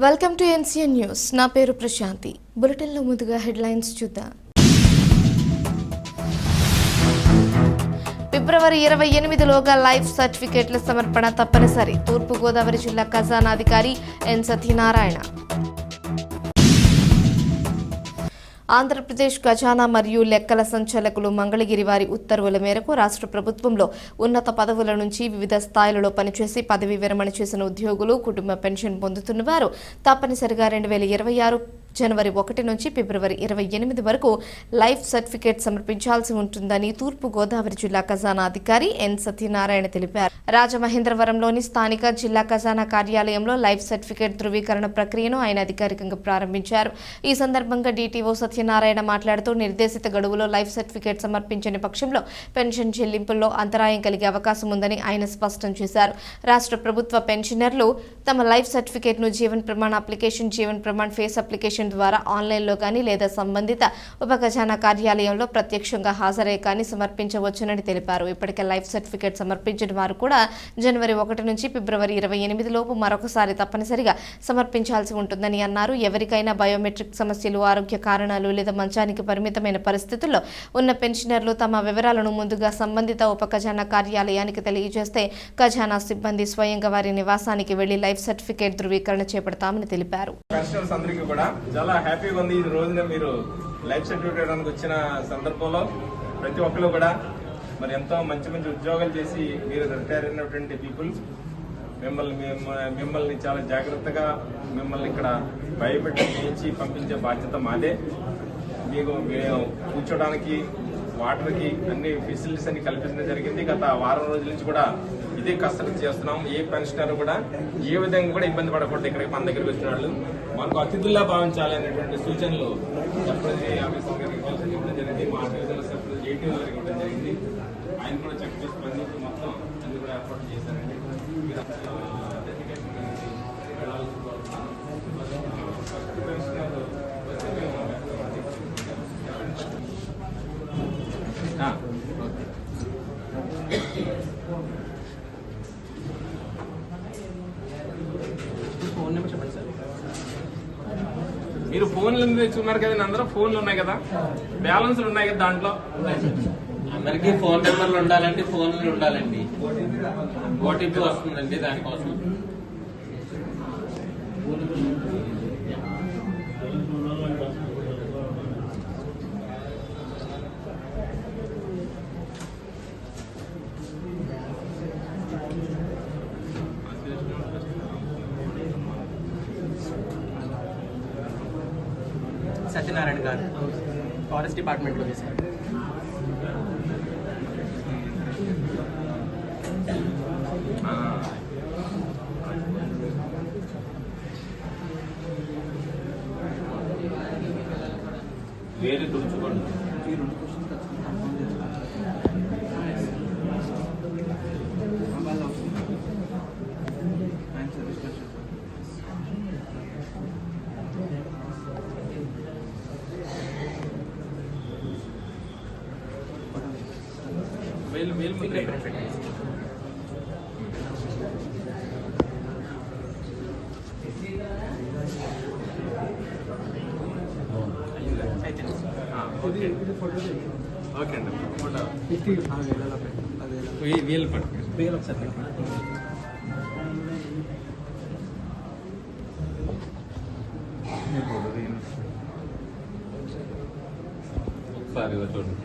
Welcome to NCN news. నా పేరు ప్రశాంతి. బులెటిన్లో ముందుగా హెడ్లైన్స్ చూద్దాం. ఫిబ్రవరి 28లోగా లైఫ్ సర్టిఫికేట్ల సమర్పణ తప్పనిసరి. తూర్పుగోదావరి జిల్లా ఖజానాధికారి ఎన్ సత్యనారాయణ. ఆంధ్రప్రదేశ్ ఖజానా మరియు లెక్కల సంచాలకులు మంగళగిరి వారి ఉత్తర్వుల మేరకు రాష్ట్ర ప్రభుత్వంలో ఉన్నత పదవుల నుంచి వివిధ స్థాయిలలో పనిచేసి పదవీ విరమణ చేసిన ఉద్యోగులు, కుటుంబ పెన్షన్ పొందుతున్న వారు తప్పనిసరిగా 2026 జనవరి 1 నుంచి ఫిబ్రవరి 28 వరకు లైఫ్ సర్టిఫికేట్ సమర్పించాల్సి ఉంటుందని తూర్పుగోదావరి జిల్లా ఖజానా అధికారి ఎన్ సత్యనారాయణ తెలిపారు. రాజమహేంద్రవరంలోని స్థానిక జిల్లా ఖజానా కార్యాలయంలో లైఫ్ సర్టిఫికేట్ ధృవీకరణ ప్రక్రియను ఆయన అధికారికంగా ప్రారంభించారు. ఈ సందర్భంగా డీటీఓ సత్యనారాయణ మాట్లాడుతూ నిర్దేశిత గడువులో లైఫ్ సర్టిఫికేట్ సమర్పించని పక్షంలో పెన్షన్ చెల్లింపుల్లో అంతరాయం కలిగే అవకాశం ఉందని ఆయన స్పష్టం చేశారు. రాష్ట్ర ప్రభుత్వ పెన్షనర్లు తమ లైఫ్ సర్టిఫికేట్ను Jeevan Pramaan application, Jeevan Pramaan face application ద్వారా ఆన్లైన్లో కానీ లేదా సంబంధిత ఉప ఖజానా కార్యాలయంలో ప్రత్యక్షంగా హాజరై కానీ సమర్పించవచ్చునని తెలిపారు. ఇప్పటికే లైఫ్ సర్టిఫికేట్ సమర్పించిన వారు కూడా జనవరి 1 నుంచి ఫిబ్రవరి 28 లోపు మరొకసారి తప్పనిసరిగా సమర్పించాల్సి ఉంటుందని అన్నారు. ఎవరికైనా బయోమెట్రిక్ సమస్యలు, ఆరోగ్య కారణాలు లేదా మంచానికి పరిమితమైన పరిస్థితుల్లో ఉన్న పెన్షనర్లు తమ వివరాలను ముందుగా సంబంధిత ఉప ఖజానా కార్యాలయానికి తెలియజేస్తే ఖజానా సిబ్బంది స్వయంగా వారి నివాసానికి వెళ్లి లైఫ్ సర్టిఫికేట్ ధృవీకరణ చేపడతామని తెలిపారు. చాలా హ్యాపీగా ఉంది. ఈ రోజున మీరు లైఫ్ సర్టిఫికేట్ వచ్చిన సందర్భంలో ప్రతి ఒక్కరు కూడా మరి ఎంతో మంచి మంచి ఉద్యోగాలు చేసి మీరు రిటైర్ అయినటువంటి పీపుల్ మిమ్మల్ని చాలా జాగ్రత్తగా మిమ్మల్ని ఇక్కడ భయపెట్టి చేయించి పంపించే బాధ్యత మాదే. మీకు కూర్చోడానికి, వాటర్కి అన్ని ఫెసిలిటీస్ అన్ని కల్పించడం జరిగింది. గత వారం రోజుల నుంచి కూడా ఇదే కసరత్తు చేస్తున్నాం. ఏ పెన్షనర్ కూడా ఏ విధంగా కూడా ఇబ్బంది పడకూడదు. ఇక్కడికి మన దగ్గరికి వచ్చిన వాళ్ళు మనకు అతిథుల్లా భావించాలి అనేటువంటి సూచనలు సర్పంచ్ ఆఫీసర్ గారికి ఇవ్వడం జరిగింది. మా డివిజనల్ సర్పంచ్ ఏటీఓ గారికి ఇవ్వడం జరిగింది. ఆయన కూడా చెక్ చేసి స్పందించి మొత్తం అన్ని కూడా ఏర్పాటు చేశారండి. మీరు ఫోన్లు తెచ్చుకున్నారు కదండి, అందరూ ఫోన్లు ఉన్నాయి కదా, బ్యాలెన్స్లు ఉన్నాయి కదా, దాంట్లో అందరికీ ఫోన్ నెంబర్లు ఉండాలండి, ఫోన్లు ఉండాలండి, ఓటీపీ వస్తుందండి దానికోసం. సత్యనారాయణ గారు ఫారెస్ట్ డిపార్ట్మెంట్లో చేశారు. వేరే తుడుచుకోండి. ఓకే అండి, వీళ్ళు పట్టుకోండి. ఒకసారి చూడండి.